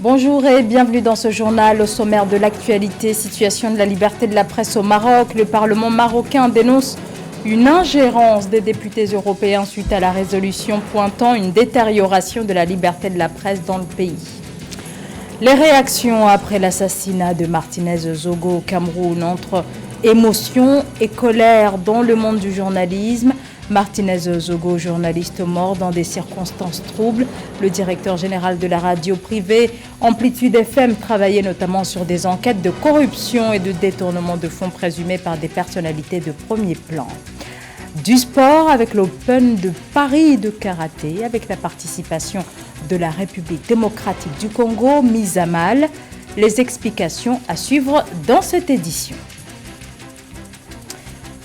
Bonjour et bienvenue dans ce journal. Au sommaire de l'actualité, situation de la liberté de la presse au Maroc. Le Parlement marocain dénonce une ingérence des députés européens suite à la résolution pointant une détérioration de la liberté de la presse dans le pays. Les réactions après l'assassinat de Martinez Zogo au Cameroun entre émotion et colère dans le monde du journalisme. Martinez Zogo, journaliste mort dans des circonstances troubles. Le directeur général de la radio privée Amplitude FM travaillait notamment sur des enquêtes de corruption et de détournement de fonds présumés par des personnalités de premier plan. Du sport avec l'Open de Paris de karaté, avec la participation de la République démocratique du Congo mise à mal. Les explications à suivre dans cette édition.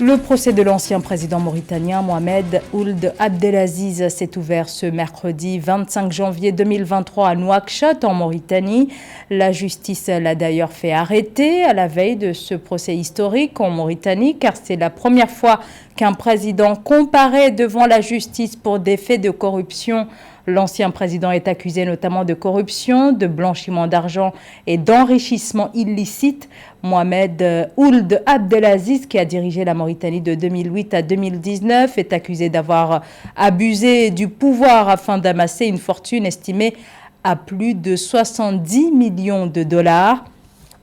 Le procès de l'ancien président mauritanien Mohamed Ould Abdelaziz s'est ouvert ce mercredi 25 janvier 2023 à Nouakchott en Mauritanie. La justice l'a d'ailleurs fait arrêter à la veille de ce procès historique en Mauritanie car c'est la première fois qu'un président comparaît devant la justice pour des faits de corruption. L'ancien président est accusé notamment de corruption, de blanchiment d'argent et d'enrichissement illicite. Mohamed Ould Abdelaziz, qui a dirigé la Mauritanie de 2008 à 2019, est accusé d'avoir abusé du pouvoir afin d'amasser une fortune estimée à plus de 70 millions de dollars.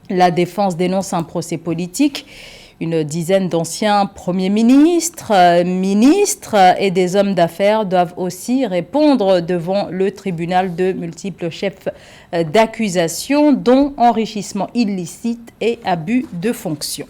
La défense dénonce un procès politique. Une dizaine d'anciens premiers ministres, ministres et des hommes d'affaires doivent aussi répondre devant le tribunal de multiples chefs d'accusation, dont enrichissement illicite et abus de fonction.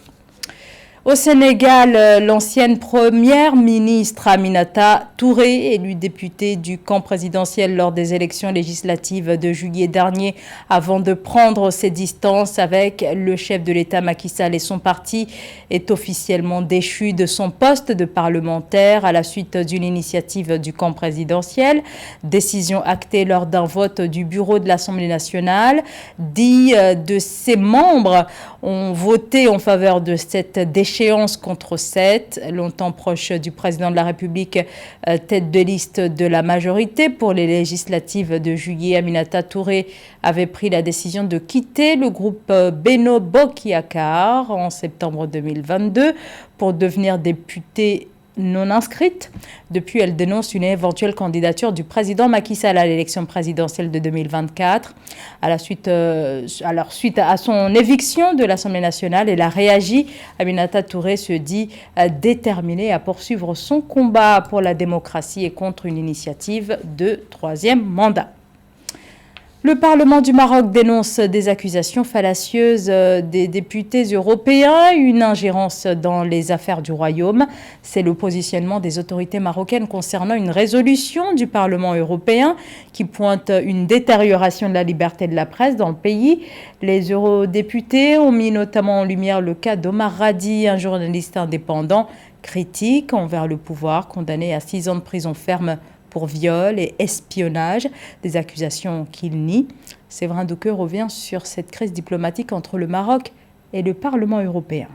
Au Sénégal, l'ancienne première ministre Aminata Touré, élue députée du camp présidentiel lors des élections législatives de juillet dernier, avant de prendre ses distances avec le chef de l'État Macky Sall et son parti, est officiellement déchue de son poste de parlementaire à la suite d'une initiative du camp présidentiel. Décision actée lors d'un vote du bureau de l'Assemblée nationale. 10 de ses membres ont voté en faveur de cette déchéance contre 7, longtemps proche du président de la République, tête de liste de la majorité pour les législatives de juillet. Aminata Touré avait pris la décision de quitter le groupe Benno Bokk Yakaar en septembre 2022 pour devenir députée non inscrite. Depuis, elle dénonce une éventuelle candidature du président Macky Sall à l'élection présidentielle de 2024. Suite à son éviction de l'Assemblée nationale, elle a réagi. Aminata Touré se dit déterminée à poursuivre son combat pour la démocratie et contre une initiative de troisième mandat. Le Parlement du Maroc dénonce des accusations fallacieuses des députés européens, une ingérence dans les affaires du Royaume. C'est le positionnement des autorités marocaines concernant une résolution du Parlement européen qui pointe une détérioration de la liberté de la presse dans le pays. Les eurodéputés ont mis notamment en lumière le cas d'Omar Radi, un journaliste indépendant, critique envers le pouvoir, condamné à 6 ans de prison ferme pour viol et espionnage, des accusations qu'il nie. Séverin Douqueux revient sur cette crise diplomatique entre le Maroc et le Parlement européen.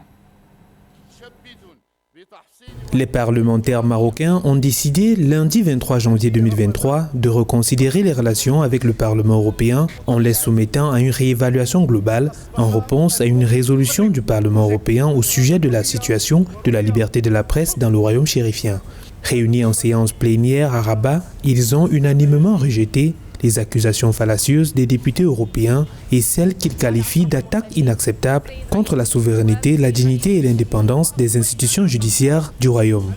Les parlementaires marocains ont décidé lundi 23 janvier 2023 de reconsidérer les relations avec le Parlement européen en les soumettant à une réévaluation globale en réponse à une résolution du Parlement européen au sujet de la situation de la liberté de la presse dans le royaume chérifien. Réunis en séance plénière à Rabat, ils ont unanimement rejeté les accusations fallacieuses des députés européens et celles qu'ils qualifient d'attaques inacceptables contre la souveraineté, la dignité et l'indépendance des institutions judiciaires du royaume.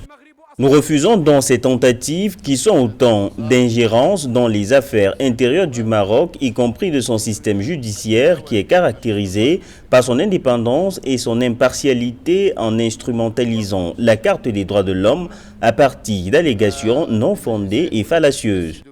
Nous refusons donc ces tentatives qui sont autant d'ingérence dans les affaires intérieures du Maroc, y compris de son système judiciaire qui est caractérisé par son indépendance et son impartialité en instrumentalisant la Charte des droits de l'homme à partir d'allégations non fondées et fallacieuses.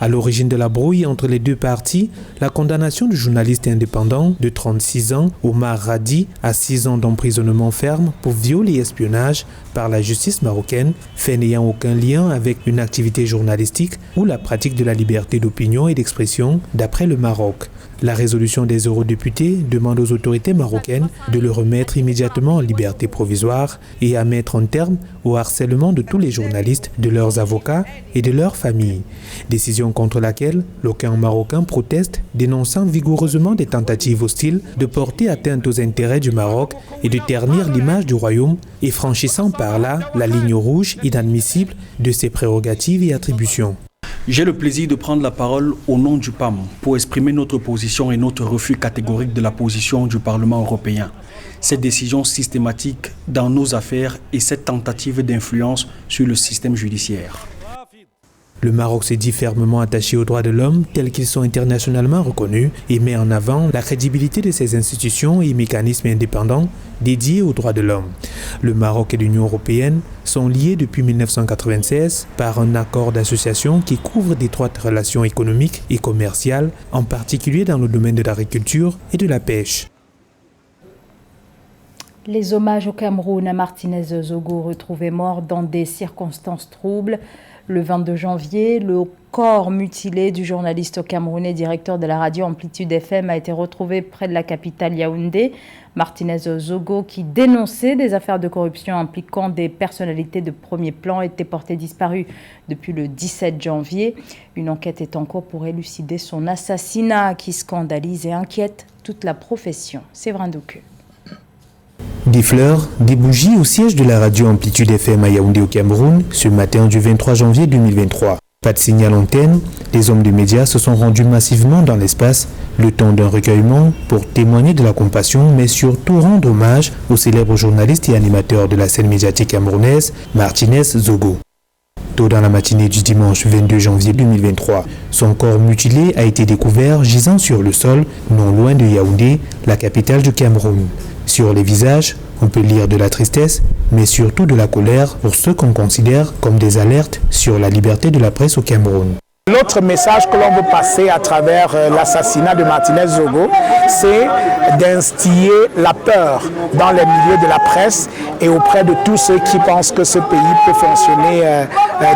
À l'origine de la brouille entre les deux parties, la condamnation du journaliste indépendant de 36 ans, Omar Radi, à 6 ans d'emprisonnement ferme pour viol et espionnage par la justice marocaine, fait n'ayant aucun lien avec une activité journalistique ou la pratique de la liberté d'opinion et d'expression d'après le Maroc. La résolution des eurodéputés demande aux autorités marocaines de le remettre immédiatement en liberté provisoire et à mettre un terme au harcèlement de tous les journalistes, de leurs avocats et de leurs familles. Décision contre laquelle l'aucun marocain proteste, dénonçant vigoureusement des tentatives hostiles de porter atteinte aux intérêts du Maroc et de ternir l'image du royaume et franchissant par là la ligne rouge inadmissible de ses prérogatives et attributions. J'ai le plaisir de prendre la parole au nom du PAM pour exprimer notre position et notre refus catégorique de la position du Parlement européen. Cette décision systématique dans nos affaires et cette tentative d'influence sur le système judiciaire. Le Maroc s'est dit fermement attaché aux droits de l'homme tels qu'ils sont internationalement reconnus et met en avant la crédibilité de ses institutions et mécanismes indépendants dédiés aux droits de l'homme. Le Maroc et l'Union européenne sont liés depuis 1996 par un accord d'association qui couvre d'étroites relations économiques et commerciales, en particulier dans le domaine de l'agriculture et de la pêche. Les hommages au Cameroun à Martinez Zogo, retrouvé mort dans des circonstances troubles. Le 22 janvier, le corps mutilé du journaliste camerounais, directeur de la radio Amplitude FM, a été retrouvé près de la capitale Yaoundé. Martinez Zogo, qui dénonçait des affaires de corruption impliquant des personnalités de premier plan, était porté disparu depuis le 17 janvier. Une enquête est en cours pour élucider son assassinat qui scandalise et inquiète toute la profession. Séverin Douqueux. Des fleurs, des bougies au siège de la radio Amplitude FM à Yaoundé au Cameroun ce matin du 23 janvier 2023. Pas de signal antenne, les hommes de médias se sont rendus massivement dans l'espace, le temps d'un recueillement pour témoigner de la compassion, mais surtout rendre hommage au célèbre journaliste et animateur de la scène médiatique camerounaise, Martinez Zogo. Tôt dans la matinée du dimanche 22 janvier 2023, son corps mutilé a été découvert gisant sur le sol, non loin de Yaoundé, la capitale du Cameroun. Sur les visages, on peut lire de la tristesse, mais surtout de la colère pour ceux qu'on considère comme des alertes sur la liberté de la presse au Cameroun. L'autre message que l'on veut passer à travers l'assassinat de Martinez Zogo, c'est d'instiller la peur dans les milieux de la presse et auprès de tous ceux qui pensent que ce pays peut fonctionner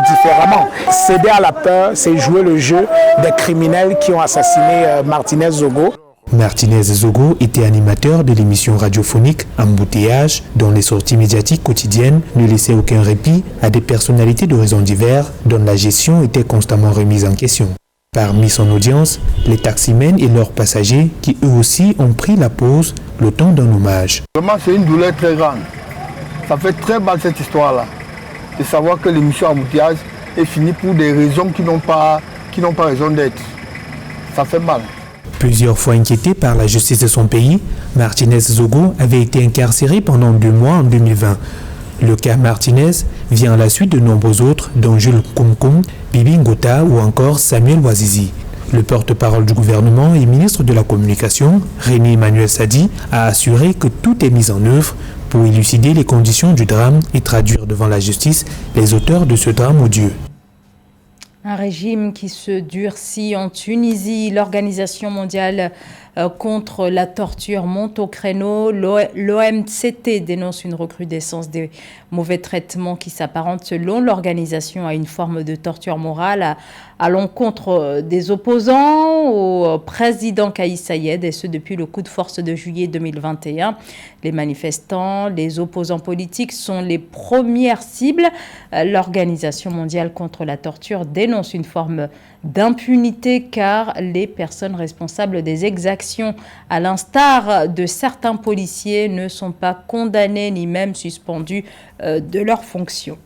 différemment. Céder à la peur, c'est jouer le jeu des criminels qui ont assassiné Martinez Zogo. Martinez Zogo était animateur de l'émission radiophonique Embouteillage, dont les sorties médiatiques quotidiennes ne laissaient aucun répit à des personnalités d'horizons divers dont la gestion était constamment remise en question. Parmi son audience, les taximens et leurs passagers qui eux aussi ont pris la pause le temps d'un hommage. Vraiment, c'est une douleur très grande. Ça fait très mal cette histoire-là, de savoir que l'émission Embouteillage est finie pour des raisons qui n'ont pas raison d'être. Ça fait mal. Plusieurs fois inquiété par la justice de son pays, Martinez Zogo avait été incarcéré pendant 2 mois en 2020. Le cas Martinez vient à la suite de nombreux autres, dont Jules Koumkoum, Bibi Ngota ou encore Samuel Ouazizi. Le porte-parole du gouvernement et ministre de la Communication, René Emmanuel Sadi, a assuré que tout est mis en œuvre pour élucider les conditions du drame et traduire devant la justice les auteurs de ce drame odieux. Un régime qui se durcit en Tunisie. L'Organisation mondiale contre la torture monte au créneau. L'OMCT dénonce une recrudescence des mauvais traitements qui s'apparentent, selon l'organisation, à une forme de torture morale à l'encontre des opposants au président Kais Saied, et ce depuis le coup de force de juillet 2021. Les manifestants, les opposants politiques sont les premières cibles. L'Organisation mondiale contre la torture dénonce une forme d'impunité car les personnes responsables des exactions, à l'instar de certains policiers, ne sont pas condamnées ni même suspendues de leurs fonctions.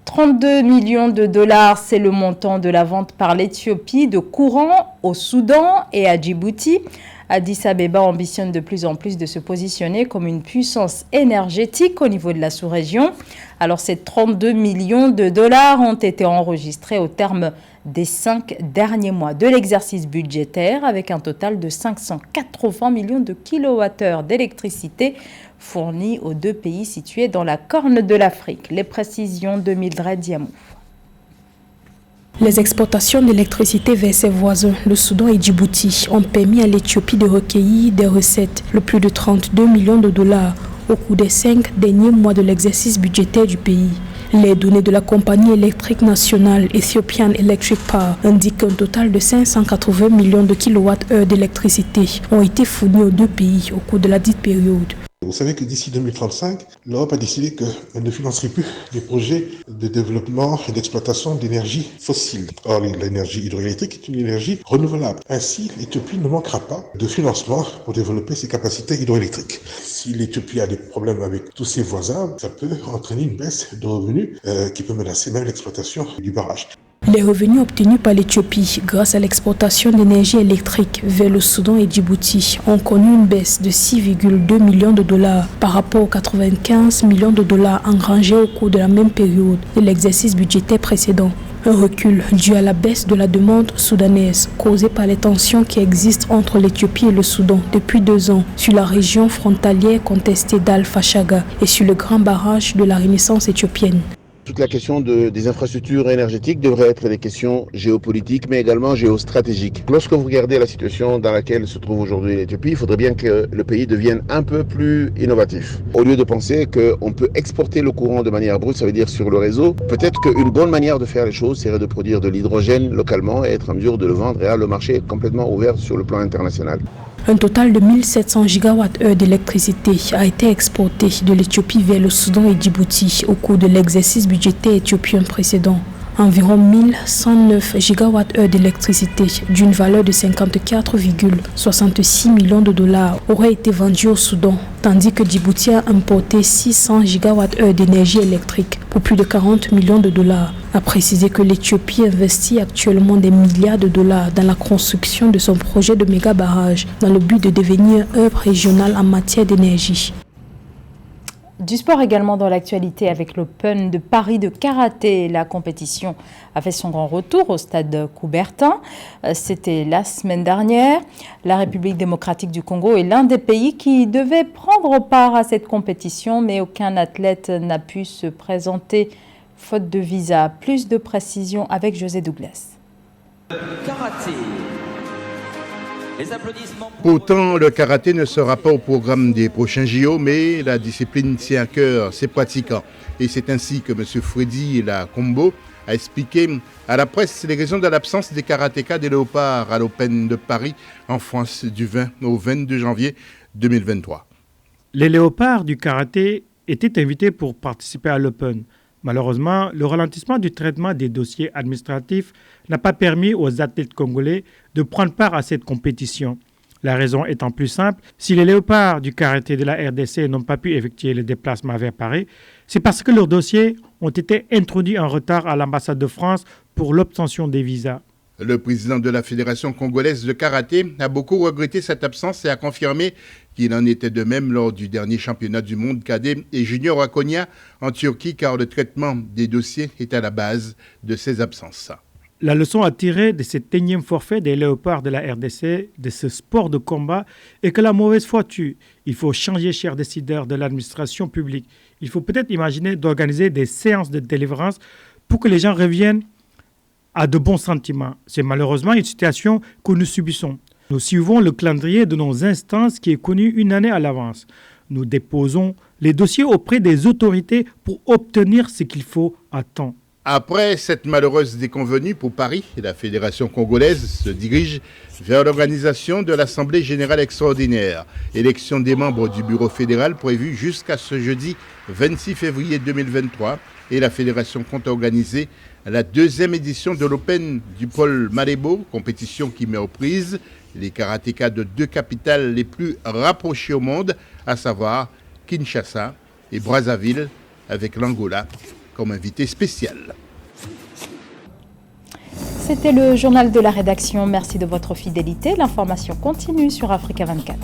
32 millions de dollars, c'est le montant de la vente par l'Éthiopie de courant au Soudan et à Djibouti. Addis Abeba ambitionne de plus en plus de se positionner comme une puissance énergétique au niveau de la sous-région. Alors ces 32 millions de dollars ont été enregistrés au terme des 5 derniers mois de l'exercice budgétaire, avec un total de 580 millions de kilowattheures d'électricité fournis aux 2 pays situés dans la Corne de l'Afrique. Les précisions de Mildred Diamou. Les exportations d'électricité vers ses voisins, le Soudan et Djibouti, ont permis à l'Éthiopie de recueillir des recettes de plus de 32 millions de dollars au cours des 5 derniers mois de l'exercice budgétaire du pays. Les données de la compagnie électrique nationale Ethiopian Electric Power indiquent qu'un total de 580 millions de kWh d'électricité ont été fournis aux deux pays au cours de la dite période. Vous savez que d'ici 2035, l'Europe a décidé qu'elle ne financerait plus les projets de développement et d'exploitation d'énergie fossile. Or, l'énergie hydroélectrique est une énergie renouvelable. Ainsi, l'Éthiopie ne manquera pas de financement pour développer ses capacités hydroélectriques. Si l'Éthiopie a des problèmes avec tous ses voisins, ça peut entraîner une baisse de revenus qui peut menacer même l'exploitation du barrage. Les revenus obtenus par l'Éthiopie grâce à l'exportation d'énergie électrique vers le Soudan et Djibouti ont connu une baisse de 6,2 millions de dollars par rapport aux 95 millions de dollars engrangés au cours de la même période de l'exercice budgétaire précédent. Un recul dû à la baisse de la demande soudanaise causée par les tensions qui existent entre l'Éthiopie et le Soudan depuis 2 ans sur la région frontalière contestée d'Al-Fashaga et sur le grand barrage de la Renaissance éthiopienne. Toute la question des infrastructures énergétiques devrait être des questions géopolitiques, mais également géostratégiques. Lorsque vous regardez la situation dans laquelle se trouve aujourd'hui l'Éthiopie, il faudrait bien que le pays devienne un peu plus innovatif. Au lieu de penser qu'on peut exporter le courant de manière brute, ça veut dire sur le réseau, peut-être qu'une bonne manière de faire les choses serait de produire de l'hydrogène localement et être en mesure de le vendre, et là le marché est complètement ouvert sur le plan international. Un total de 1700 GWh d'électricité a été exporté de l'Éthiopie vers le Soudan et Djibouti au cours de l'exercice budgétaire éthiopien précédent. Environ 1109 GWh d'électricité d'une valeur de 54,66 millions de dollars auraient été vendus au Soudan, tandis que Djibouti a importé 600 GWh d'énergie électrique pour plus de 40 millions de dollars. A précisé que l'Éthiopie investit actuellement des milliards de dollars dans la construction de son projet de méga barrage dans le but de devenir un hub régional en matière d'énergie. Du sport également dans l'actualité avec l'Open de Paris de karaté. La compétition a fait son grand retour au stade Coubertin. C'était la semaine dernière. La République démocratique du Congo est l'un des pays qui devait prendre part à cette compétition, mais aucun athlète n'a pu se présenter faute de visa. Plus de précisions avec José Douglas. Karaté. Pourtant, le karaté ne sera pas au programme des prochains JO, mais la discipline tient à cœur ses pratiquants. Et c'est ainsi que M. Freddy Lacombo a expliqué à la presse les raisons de l'absence des karatékas des Léopards à l'Open de Paris en France du 20 au 22 janvier 2023. Les Léopards du karaté étaient invités pour participer à l'Open. Malheureusement, le ralentissement du traitement des dossiers administratifs n'a pas permis aux athlètes congolais de prendre part à cette compétition. La raison étant plus simple, si les Léopards du karaté de la RDC n'ont pas pu effectuer le déplacement vers Paris, c'est parce que leurs dossiers ont été introduits en retard à l'ambassade de France pour l'obtention des visas. Le président de la Fédération congolaise de karaté a beaucoup regretté cette absence et a confirmé qu'il en était de même lors du dernier championnat du monde cadet et junior à Konya en Turquie, car le traitement des dossiers est à la base de ces absences. La leçon à tirer de cet énième forfait des Léopards de la RDC, de ce sport de combat, est que la mauvaise foi tue. Il faut changer, chers décideurs de l'administration publique. Il faut peut-être imaginer d'organiser des séances de délivrance pour que les gens reviennent à de bons sentiments. C'est malheureusement une situation que nous subissons. Nous suivons le calendrier de nos instances qui est connu une année à l'avance. Nous déposons les dossiers auprès des autorités pour obtenir ce qu'il faut à temps. Après cette malheureuse déconvenue pour Paris, la Fédération congolaise se dirige vers l'organisation de l'Assemblée générale extraordinaire. Élection des membres du bureau fédéral prévue jusqu'à ce jeudi 26 février 2023 et la Fédération compte organiser la 2e édition de l'Open du pôle Malébo, compétition qui met aux prises les karatékas de 2 capitales les plus rapprochées au monde, à savoir Kinshasa et Brazzaville, avec l'Angola comme invité spécial. C'était le journal de la rédaction. Merci de votre fidélité. L'information continue sur Africa 24.